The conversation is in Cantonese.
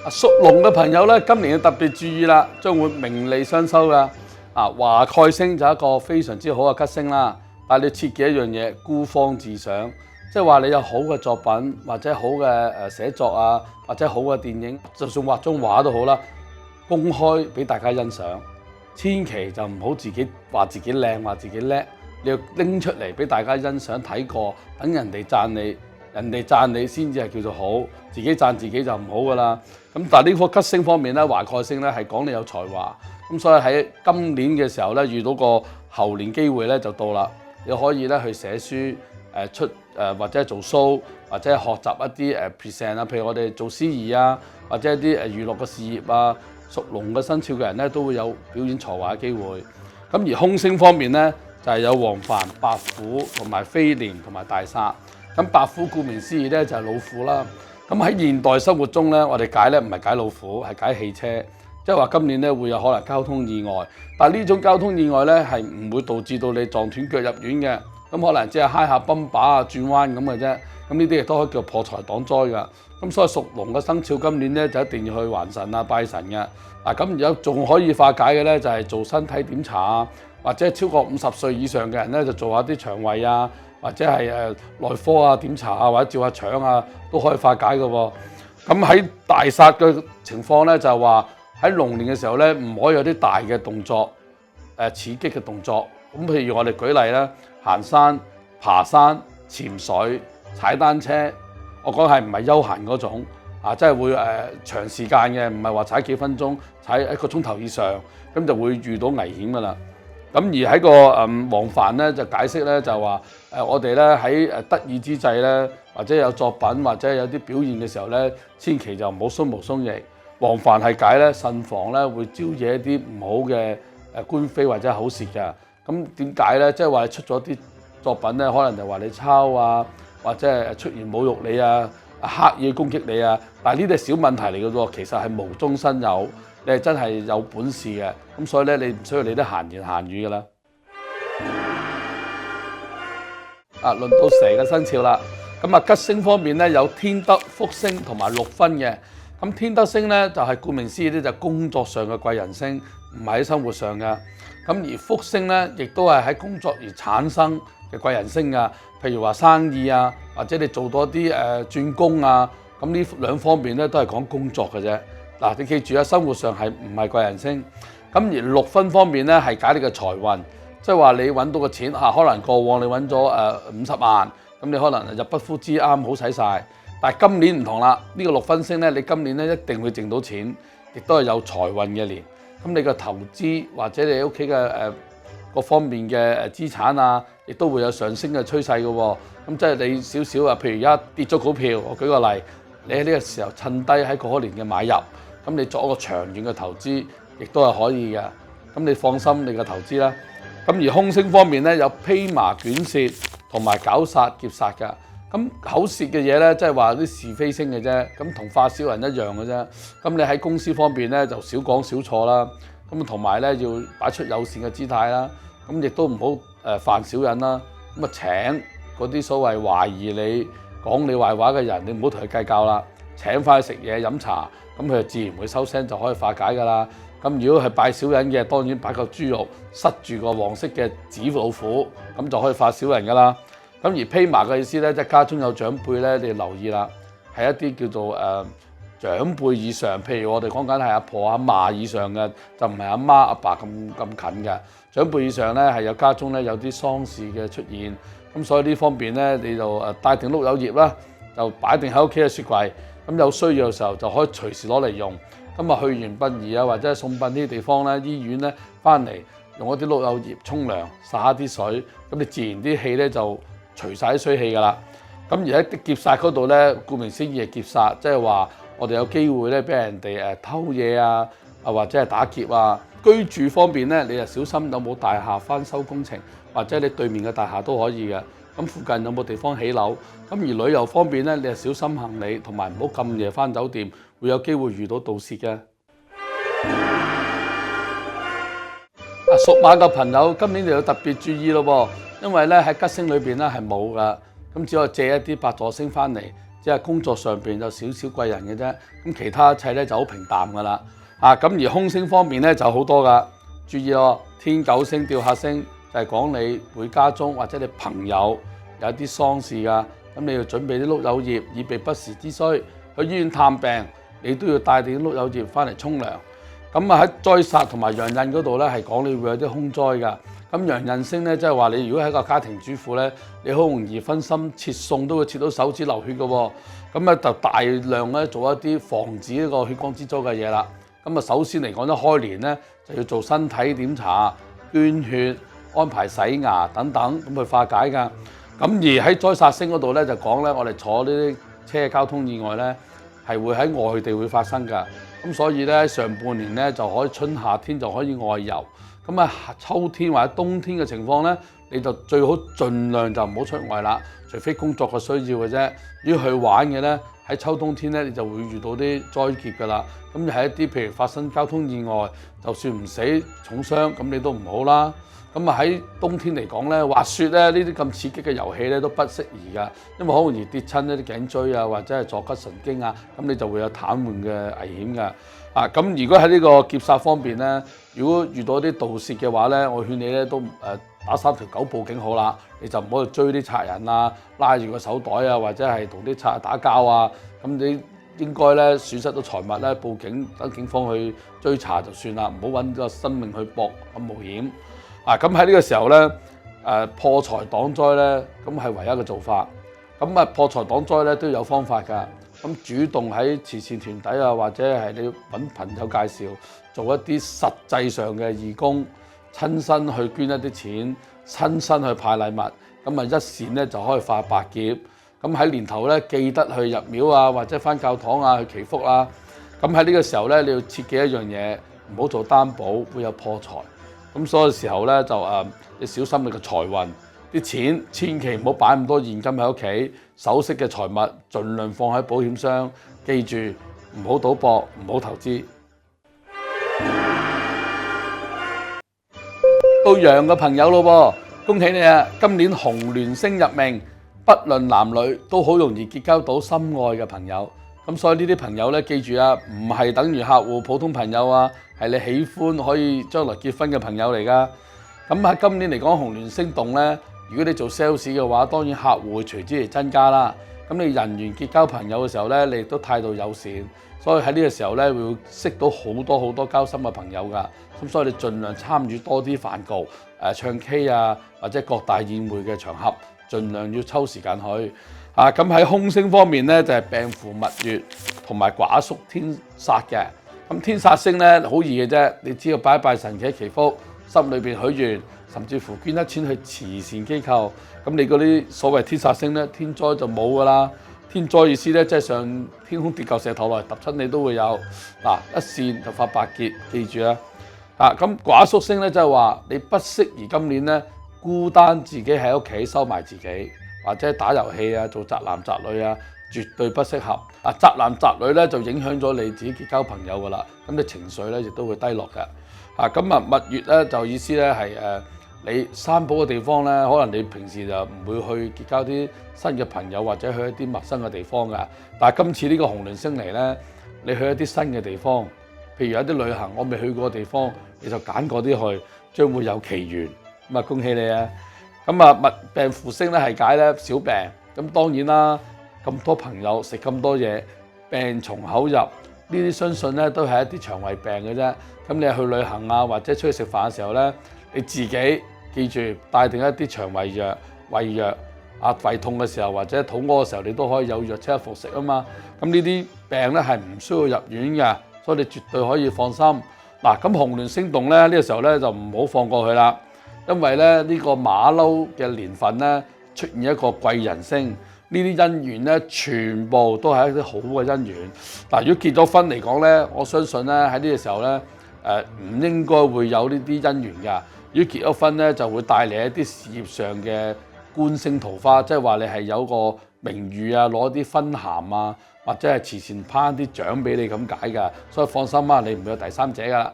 屬龍嘅朋友咧，今年要特別注意啦，將會名利雙收噶。華蓋星就係一個非常之好嘅吉星啦，但係你切記一樣嘢，孤芳自賞，即係話你有好嘅作品或者好嘅寫作啊，或者好嘅電影，就算畫中畫都好啦，公開俾大家欣賞，千祈就唔好自己話自己靚，話自己叻，你要拎出嚟俾大家欣賞睇過，等人哋讚你。人哋讚你先至係叫做好，自己讚自己就唔好噶啦。咁但係呢顆吉星方面咧，華蓋星咧係講你有才華，咁所以喺今年嘅時候咧遇到個猴年機會咧就到啦。你可以咧去寫書，或者做 show， 或者學習一啲present 啊，譬如我哋做司儀啊，或者一啲娛樂嘅事業啊，屬龍嘅生肖嘅人咧都會有表演才華嘅機會。咁而凶星方面咧就係有黃幡、白虎同埋飛廉同埋大煞。咁白虎顧名思義咧就係老虎啦。咁喺現代生活中咧，我哋解咧唔係解老虎，係解汽車，即係話今年咧會有可能交通意外。但係呢種交通意外咧係唔會導致到你撞斷腳入院嘅，咁可能只係揩下泵把啊、轉彎咁嘅啫。咁呢啲亦都可以叫破財擋災㗎。咁所以屬龍嘅生肖今年咧就一定要去還神啊、拜神嘅。咁有仲可以化解嘅咧就係做身體檢查啊，或者超過50歲以上嘅人咧就做下啲腸胃啊，或者係內科啊檢查啊，或者照下腸啊，都可以化解嘅喎。咁喺大煞嘅情況咧，就係話喺龍年嘅時候咧，唔可以有啲大嘅動作，刺激嘅動作。咁譬如我哋舉例啦，行山、爬山、潛水、踩單車，我講係唔係休閒嗰種即係會長時間嘅，唔係話踩幾分鐘，踩1個鐘頭以上，咁就會遇到危險㗎啦。咁而喺個黃幡咧就解釋咧就話我哋咧喺得意之際咧，或者有作品或者有啲表現嘅時候咧，千祈就唔好鬆毛鬆翼。黃幡係解咧慎防咧會招惹一啲唔好嘅官非或者口舌㗎。咁點解咧？即係話出咗啲作品咧，可能就話你抄啊，或者係出現侮辱你啊、刻意攻擊你啊。但係呢啲係小問題嚟嘅喎，其實係無中生有。你係真係有本事嘅，咁所以咧你唔需要理得閒言閒語㗎啦。輪到蛇嘅生肖啦，咁吉星方面咧有天德、福星同埋6分嘅。咁天德星咧就係顧名思義咧就工作上嘅貴人星，唔係喺生活上㗎。咁而福星咧亦都係喺工作而產生嘅貴人星㗎。譬如話生意啊，或者你做多啲轉工啊，咁呢兩方面咧都係講工作嘅啫。你記住啊，生活上係唔係貴人星？咁而6分方面咧係解你嘅財運，即係話你揾到個錢可能過往你揾咗50萬，咁你可能入不敷支啱好使晒。但係今年唔同啦，呢個6分星咧，你今年咧一定會掙到錢，亦都係有財運嘅年。咁你嘅投資或者你屋企嘅各方面嘅資產啊，亦都會有上升嘅趨勢嘅喎。咁即係你少少譬如而家跌咗股票，我舉個例，你喺呢個時候趁低喺過年嘅買入。咁你作一個長遠嘅投資，亦都係可以嘅。咁你放心你嘅投資啦。咁而凶星方面咧，有披麻捲舌同埋絞殺劫殺㗎。咁口舌嘅嘢咧，即係話啲是非星嘅啫。咁同化小人一樣嘅啫。咁你喺公司方面咧，就少講少錯啦。咁同埋咧，要擺出友善嘅姿態啦。咁亦都唔好犯小人啦。咁請嗰啲所謂懷疑你講你壞話嘅人，你唔好同佢計較啦。請翻去食嘢飲茶。咁佢就自然會收聲，就可以化解㗎啦。咁如果係拜小人嘅，當然擺個豬肉塞住個黃色嘅紙老虎，咁就可以化小人㗎啦。咁而披麻嘅意思咧，即係家中有長輩咧，你要留意啦，係一啲叫做長輩以上，譬如我哋講緊係阿婆阿嫲以上嘅，就唔係阿媽阿爸咁近嘅。長輩以上咧係有家中咧有啲喪事嘅出現，咁所以呢方面咧你就帶定碌柚葉啦，就擺定喺屋企嘅雪櫃。咁有需要嘅時候就可以隨時攞嚟用。咁啊去完殯儀啊或者送殯呢啲地方咧，醫院咧翻嚟用一啲碌柚葉沖涼，灑下啲水，咁你自然啲氣咧就除晒啲衰氣㗎啦。咁而喺啲劫煞嗰度咧，顧名思義係劫煞，即係話我哋有機會咧俾人哋偷嘢啊，或者係打劫啊。居住方面咧，你就小心有冇大廈翻修工程，或者你對面嘅大廈都可以嘅。咁附近有冇地方起樓？咁而旅遊方面咧，你係小心行李，同埋唔好咁夜翻酒店，會有機會遇到盜竊嘅。屬馬嘅朋友今年就要特別注意咯喎，因為咧喺吉星裏邊咧係冇噶，咁只可以借一啲八座星翻嚟，只係工作上邊有少少貴人嘅啫。咁其他一切咧就好平淡噶啦。咁而空星方面咧就好多噶，注意咯，天九星、吊客星就係講你會家中或者你朋友有啲喪事噶，咁你要準備啲碌柚葉以備不時之需。去醫院探病，你都要帶啲碌柚葉翻嚟沖涼。咁喺災煞同埋陽刃嗰度咧，係講你會有啲空災㗎。咁陽刃星咧，即係話你如果係一個家庭主婦咧，你好容易分心切餸都會切到手指流血嘅喎。咁咧就大量咧做一啲防止呢個血光之災嘅嘢啦。咁首先嚟講一開年咧就要做身體檢查、捐血、安排洗牙等等，咁去化解㗎。咁而喺災煞星嗰度咧就講咧，我哋坐呢啲車交通意外咧係會喺外地會發生㗎。咁所以咧上半年咧就可以春夏天就可以外遊。咁秋天或者冬天嘅情況咧，你就最好盡量就唔好出外啦，除非工作嘅需要嘅啫。如果去玩嘅咧，喺秋冬天咧你就會遇到啲災劫㗎啦。咁係一啲譬如發生交通意外，就算唔死重傷，咁你都唔好啦。咁喺冬天嚟講咧，滑雪咧呢啲咁刺激嘅遊戲咧都不適宜㗎，因為好容易跌親一啲頸椎啊，或者係坐骨神經啊，咁你就會有癱瘓嘅危險㗎。咁如果喺呢個劫煞方面咧，如果遇到啲盜竊嘅話咧，我勸你咧都打3條9報警好啦，你就唔好去追啲賊人啊，拉住個手袋啊，或者係同啲賊打交啊，咁你應該咧損失到財物咧，報警等警方去追查就算啦，唔好揾個生命去搏咁冒險。咁喺呢個時候咧，破財擋災咧，咁係唯一嘅做法。咁破財擋災咧都有方法㗎。咁主動喺慈善團體啊，或者係你揾朋友介紹，做一啲實際上嘅義工，親身去捐一啲錢，親身去派禮物，咁一善咧就可以化百劫。咁喺年頭咧，記得去入廟啊，或者返教堂啊去祈福啦。咁喺呢個時候咧，你要切記一樣嘢，唔好做擔保，會有破財。咁所以時候咧就你小心你嘅財運，啲錢千祈唔好擺咁多現金喺屋企，首飾嘅財物盡量放喺保險箱，記住唔好賭博，唔好投資。到羊嘅朋友咯喎，恭喜你啊！今年紅鸞星入命，不論男女都好容易結交到心愛嘅朋友。咁所以呢啲朋友咧，記住啊，唔係等於客戶普通朋友啊，係你喜歡可以將來結婚嘅朋友嚟㗎。咁喺今年嚟講，紅鸞星動咧，如果你做 sales 嘅話，當然客戶會隨之嚟增加啦。咁你人緣結交朋友嘅時候咧，你亦都態度友善，所以喺呢個時候咧，會識到好多交心嘅朋友㗎。咁所以你盡量參與多啲飯局、唱 K 啊，或者各大宴會嘅場合，盡量要抽時間去。咁喺空星方面咧，就係病符蜜月同埋寡宿天煞嘅。咁天煞星咧好易嘅啫，你只要拜一拜神祈祈福，心裏邊許願，甚至乎捐一錢去慈善機構，咁你嗰啲所謂天煞星咧，天災就冇㗎啦。天災意思咧，即係上天空跌嚿石頭落嚟揼親你都會有。一線就發百劫，記住啦。咁寡宿星咧，即係話你不適宜今年咧孤單自己喺屋企收埋自己，或者打遊戲啊，做宅男宅女啊，絕對不適合。宅男宅女咧就影響咗你自己結交朋友㗎啦，咁你情緒咧亦都會低落嘅。蜜月咧就意思咧係你三寶嘅地方咧，可能你平時就唔會去結交啲新嘅朋友，或者去一啲陌生嘅地方㗎。但係今次呢個紅鸞星嚟咧，你去一啲新嘅地方，譬如有啲旅行我未去過嘅地方，你就揀嗰啲去，將會有奇緣。咁恭喜你啊！病符星咧係解咧小病，咁當然啦，咁多朋友食咁多嘢，病從口入，呢啲相信咧都係一啲腸胃病嘅啫。咁你去旅行啊，或者出去食飯嘅時候咧，你自己記住帶定一啲腸胃藥、胃藥。胃痛嘅時候或者肚屙嘅時候，你都可以有藥即刻服食啊嘛。咁呢啲病咧係唔需要入院嘅，所以你絕對可以放心。咁紅鸞星動咧，呢個時候咧就唔好放過去啦，因為咧呢個馬騮嘅年份咧出現一個貴人星，呢啲姻緣咧全部都係一啲好嘅姻緣。如果結咗婚嚟講咧，我相信咧喺呢個時候咧唔應該會有呢啲姻緣㗎。如果結咗婚咧，就會帶嚟一啲事業上嘅官星桃花，即係話你係有個名譽啊，攞啲勳銜啊，或者係慈善頒啲獎俾你咁解㗎。所以放心啊，你唔會有第三者㗎啦。